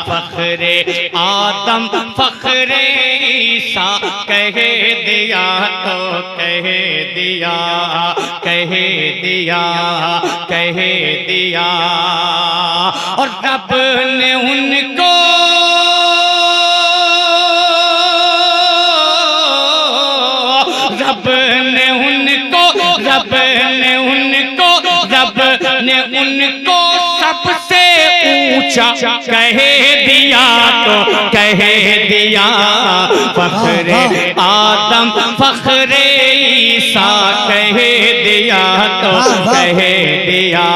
फखरे आदम फखरे ईसा कह दिया तो कह दिया, कह दिया, कह दिया। और रब ने उनको रब ने उनको रब ने उनको रब ने उनको सबसे ऊंचा कह दिया तो कह दिया। फखरे आदम फखरे ईसा कह दिया तो कह दिया,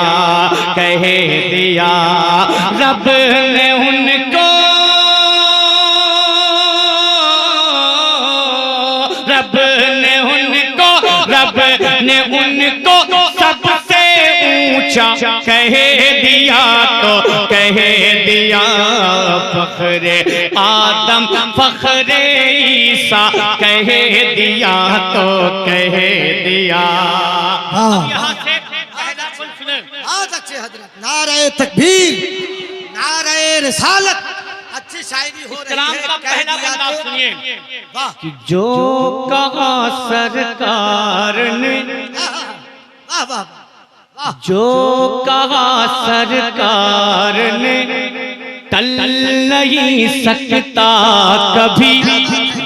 कह दिया। रब ने उनको रब ने उनको रब ने उनको सबसे ऊंचा कह दिया तो कह दिया। फखरे आदम फखरे ईसा कह दिया तो कह दिया। यहाँ से पहला पल सुने। बहुत अच्छे हजरत, नारे तकबीर, नारे रिसालत, अच्छी शायरी हो रही है। का पहला बंदा सुनिए। वाह, कि जो कहा सरकार ने, वाह वाह वाह, जो कहा सरकार ने टल नहीं सकता कभी,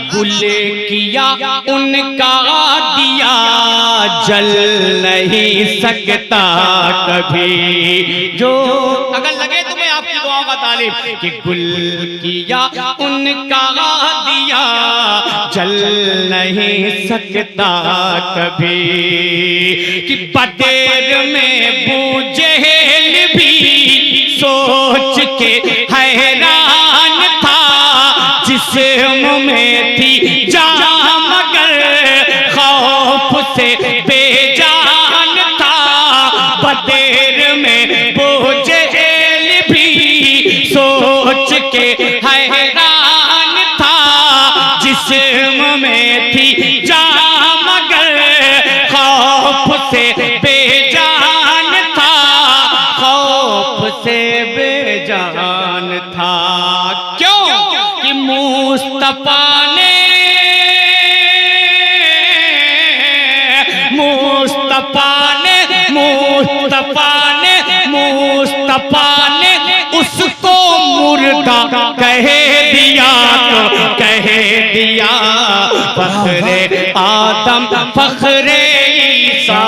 गुले किया उनका दिया जल नहीं सकता कभी। जो अगर लगे तुम्हें आपकी दुआओं का तालिब कि गुल किया उनका दिया जल नहीं सकता कभी। कि बदेर में बूझेल भी सोच के हैरान था, जिस्म में थी जान मगर खौफ से बेजान था। बदेर में बूझेल भी सोच के हैरान था, जिस्म में थी जान मगर खौफ से बेजान था, खौफ से बेजान था। क्यों कि मुस्तफा ने मुस्तफा ने मुस्तफा ने मुस्तफा ने उसको मुर्दा कह दिया तो कह दिया। फखरे आदम फखरे ईसा।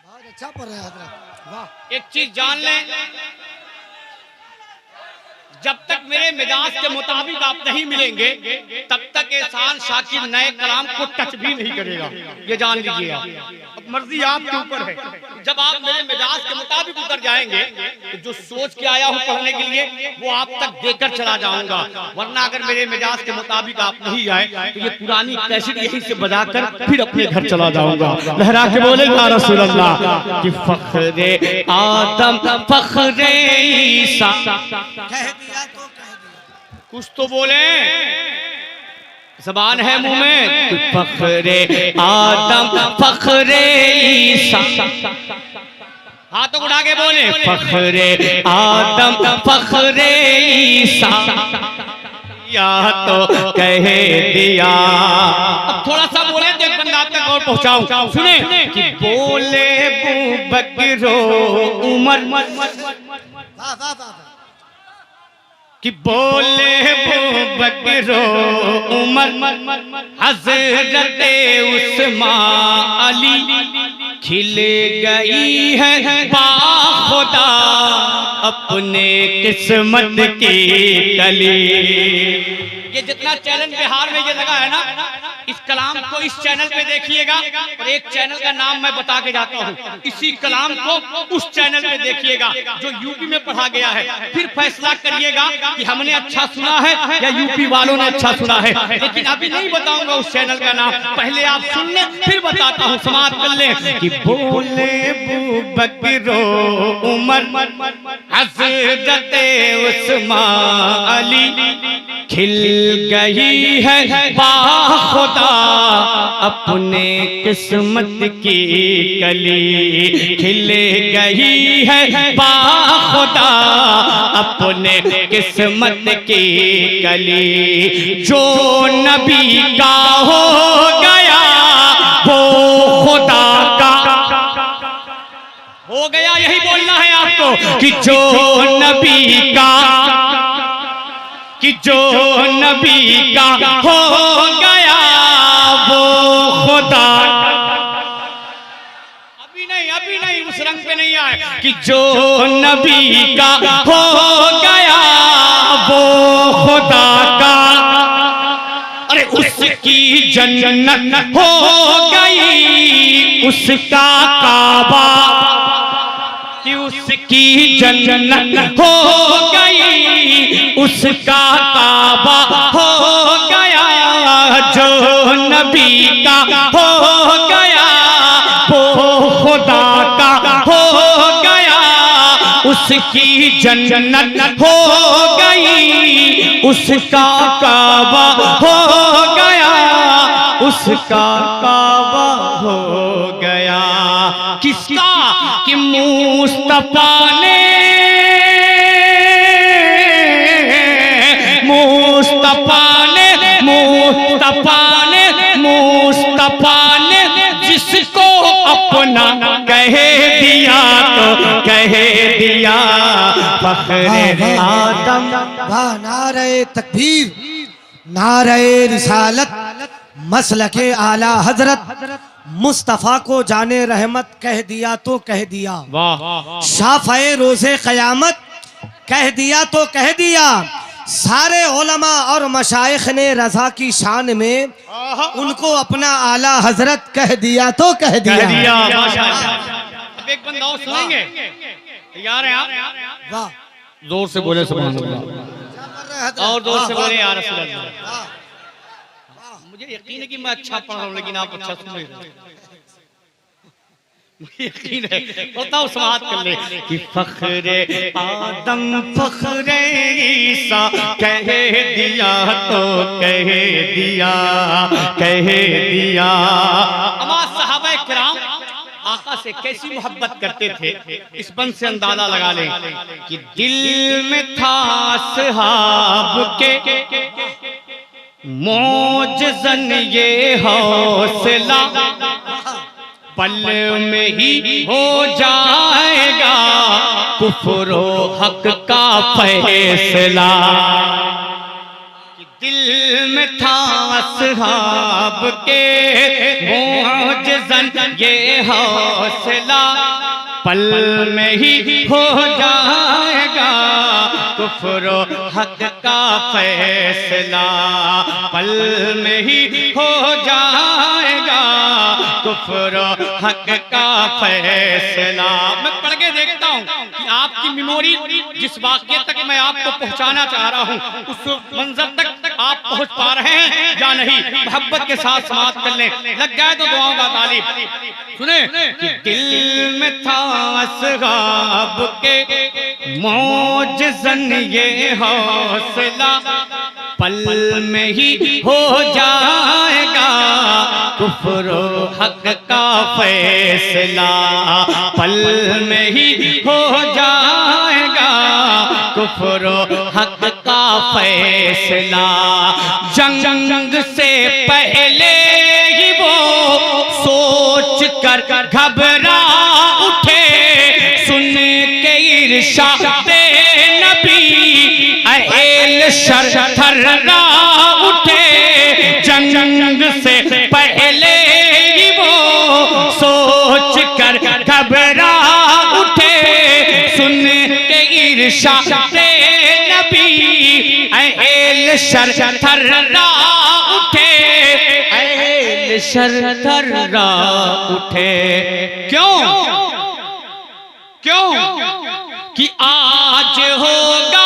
बहुत अच्छा पढ़ रहे हैं हजरत, वाह। एक चीज जान लें, जब तक मेरे मिजाज के मुताबिक आप नहीं मिलेंगे तब तक एहसान शाकिर नए कलाम को टच भी नहीं करेगा, ये जान लीजिए आप। अब मर्जी आपके ऊपर है। जब आप मेरे मिजाज के मुताबिक उतर जाएंगे तो जो सोच के आया हूं पढ़ने के लिए वो आप तक देकर चला जाऊंगा। वरना अगर मेरे मिजाज के मुताबिक आप नहीं आए तो ये पुरानी कैसेट यहीं से बजाकर फिर अपने घर चला जाऊंगा। लहरा के बोले या रसूल अल्लाह कि फखरे आदम फखरे ईसा। कह दिया तो कह दिया, कुछ तो बोले, जबान है मुंह में। कि फखरे आदम फखरे ईसा। हाथों उड़ा के बोले फखरे आदम फखरे ईसा या तो कह दिया। अब थोड़ा सा बोले तो एक बंदा तक और पहुंचाऊं। सुने कि बोले बकरो उमर, वाह वाह वाह, कि बोले बकरो उमर हजरत उस्मान अली खिल गई है बाखुदा अपने किस्मत की कली। ये जितना चैनल बिहार में ये लगा है ना, इस कलाम को इस चैनल पे देखिएगा। और एक चैनल का नाम मैं बता के जाता हूँ, इसी कलाम को उस चैनल पे देखिएगा जो यूपी में पढ़ा गया है। फिर फैसला करिएगा कि हमने अच्छा सुना है या यूपी वालों ने अच्छा सुना है। लेकिन अभी नहीं बताऊंगा उस चैनल का नाम, पहले आप सुन ले फिर बताता हूँ, समाप्त कर ले। कि बोले बकरो उमर हजरत उस्मान अली खिल गई है बाखुदा अपने किस्मत की कली, खिल गई है बाखुदा अपने किस्मत की कली। जो नबी का हो गया वो खुदा का हो गया। यही बोलना है आपको कि जो नबी का, कि जो नबी का हो गया वो खुदा। अभी नहीं उस रंग पे नहीं आए कि जो नबी का हो गया वो खुदा का। अरे उसकी जन्नत हो गई उसका काबा, कि उसकी जन्नत हो गई उसका काबा हो गया। जो नबी का हो गया वो खुदा का हो गया, उसकी जन्नत हो गई उसका काबा हो गया, उसका काबा हो गया। किसका? कि मुस्तफा ने, मुस्तफा ने, मुस्तफा ने, मुस्तफा ने जिसको अपना कह दिया तो कह दिया फख्रे आदम। वाह, नारे तकबीर, नारे रिसालत, मसलके आला हजरत मुस्तफ़ा को जाने रहमत कह दिया तो कह दिया। वाह। शाफ़ए रोज़े क़यामत कह दिया तो कह दिया। सारे उलमा और मशाइख ने रज़ा की शान में उनको अपना आला हजरत कह दिया तो कह दिया। अब एक बंदा और सुनेंगे, तैयार हैं आप? वाह, जोर से बोले सुभान अल्लाह, और जोर से बोले या रसूल अल्लाह। मुझे यकीन है कि मैं अच्छा पढ़ रहा हूँ लेकिन आप अच्छा सुन रहे हैं, मुझे यकीन है। बताओ समात कर ले कि फख्रे आदम फख्रे ईसा कह दिया तो कह दिया, कह दिया। हमारे सहाबा किराम आका से कैसी मोहब्बत करते थे, इस बंद से अंदाजा लगा लें कि दिल में था सहाब के मौजज़न ये हौसला, पल में ही हो जाएगा कुफ्र हक का फैसला। दिल में था असहाब के मौजज़न ये हौसला, पल में ही हो जाएगा कुफ्र हक का फैसला, पल में ही हो जाएगा कुफ्र हक का फैसला। मैं पढ़ के देखता हूँ कि आपकी मेमोरी जिस वाक़े तक मैं आपको पहुँचाना चाह रहा हूँ उस मंजर तक आप पहुँच पा रहे हैं या नहीं। मोहब्बत के साथ समाप्त कर लें, लग जाए तो दुआओं का तालिब। सुने कि दिल में था असहाब के मौजज़न ये हौसला, पल में ही हो जाएगा कुफ्र हक का फैसला, पल में ही हो जाएगा कुफ्र हक का फैसला। जंग से पहले ही वो सोच कर घबरा उठे, सुन के इरशादे नबी अहल शर थर्रा उठे। जंग से पहले ही वो सोच कर घबरा उठे, सुन के इरशादे नबी अहल शर थर्रा उठे, अहल शर थर्रा उठे। क्यों? क्यों? कि आज होगा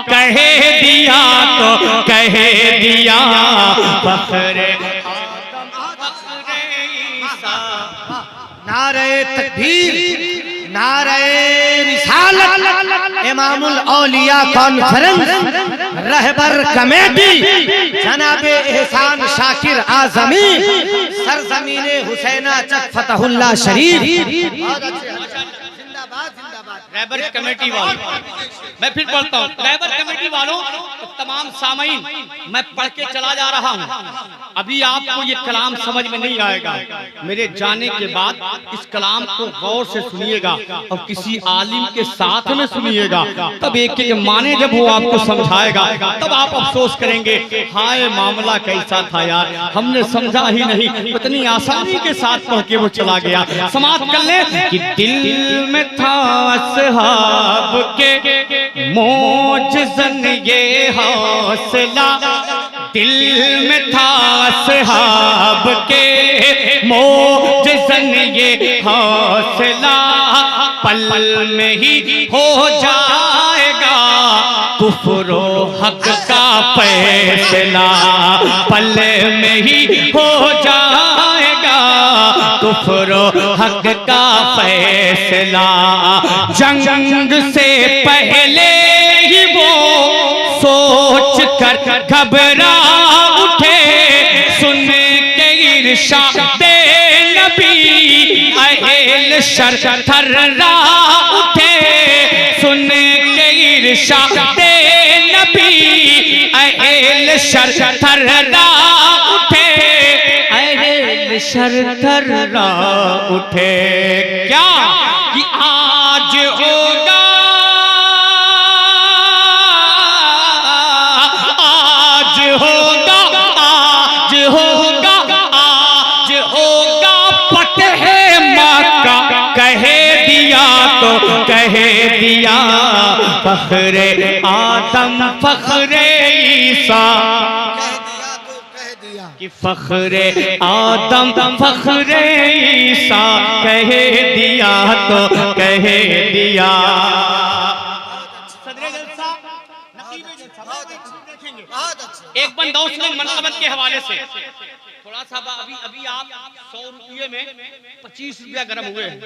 कह कह दिया फख्रे आदम फख्रे ईसा। नारे तकबीर, नारे रिसालत, इमामुल औलिया कॉन्फ्रेंस, रहबर कमेटी जनाब एहसान शाकिर आजमी, सरजमीने हुसैना चक फतहुल्लाह शरीफ। रहबर कमेटी वालों, मैं फिर पढ़ता हूँ, रहबर कमेटी वालों, तमाम सामीन, मैं पढ़ के चला जा रहा हूँ। अभी आपको ये कलाम समझ में नहीं आएगा, मेरे जाने के बाद इस कलाम को गौर से सुनिएगा और किसी आलिम के साथ में सुनिएगा, तब एक एक माने जब वो आपको समझाएगा तब आप अफसोस करेंगे, हाय मामला कैसा था यार, हमने समझा ही नहीं, इतनी आसानी के साथ पढ़ के वो चला गया। समाप्त कर ले कि दिल में था असहाब के मोजज़न ये हौसला, दिल में था असहाब के मोजज़न ये हौसला, पल में ही हो जाएगा कुफ्र हक का फैसला, पल में ही हो जाएगा कुफ्र हक का फैसला। जंग से पहले ही वो सोच कर घबरा उठे, सुन के इरशादे नबी अहल शर थर्रा उठे, सुन के इरशादे नबी अहल शर थर्रा उठे, अहल शर थर्रा उठे। क्या कि आज होगा, आज होगा, आज होगा, आज होगा फतह मक्का, कह दिया तो कह दिया फख्रे आदम फख्रे ईसा, कि फख्रे आदम फख्रे ईसा कह दिया तो कह दिया। एक बंदौस में मनकबत के हवाले से थोड़ा सा अभी आप 100 रुपये में 25 रुपया गर्म हुए हैं,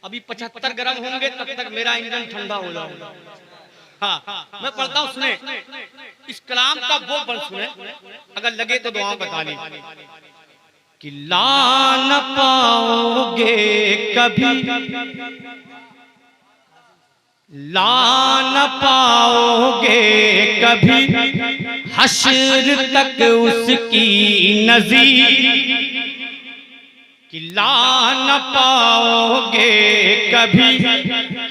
अभी 75 गर्म होंगे तब तक मेरा इंजन ठंडा हो जाएगा। हाँ, मैं पढ़ता हूँ, सुने इस कलाम का वो बन सुने, अगर लगे तो दुआ बता ली कि ला न पाओगे कभी, ला न पाओगे कभी हश्र तक उसकी नज़ीर, कि ला न पाओगे कभी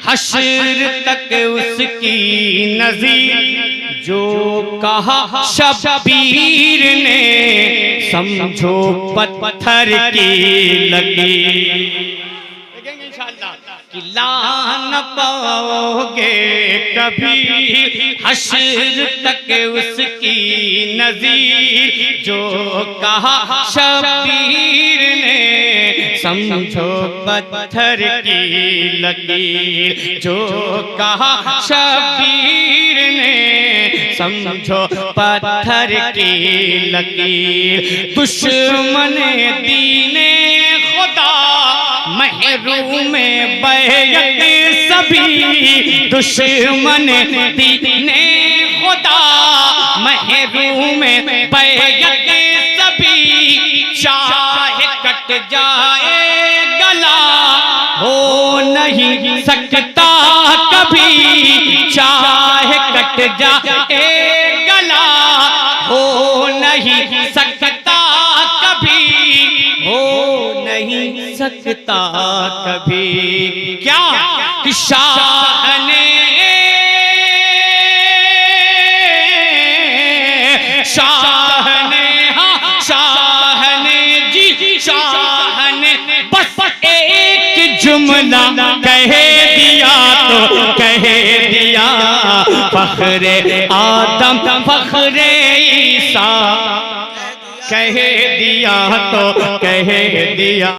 हश्र तक उसकी नज़ीर, जो कहा शबीर ने समझो पत्थर की लकीर। इंशाअल्लाह कि ला न पाओगे कभी हश्र तक उसकी नज़ीर, जो कहा शबीर ने समझो पत्थर की लकीर, जो कहा शबीर ने समझो पत्थर की लकीर। दुश्मन दीने खुदा महरूम बैयत सभी, दुश्मन दीने खुदा महरूम बैयत सभी, चाहे कट जाए गला हो नहीं सकता कभी, चाहे कट जाए गला हो नहीं सकता कभी, हो नहीं सकता कभी। क्या कि शाह ने हाँ शाह ने जी शाह ने बस एक जुमला कह दिया तो कह दिया फख्रे आदम फख्रे ईसा, कह दिया तो कह दिया।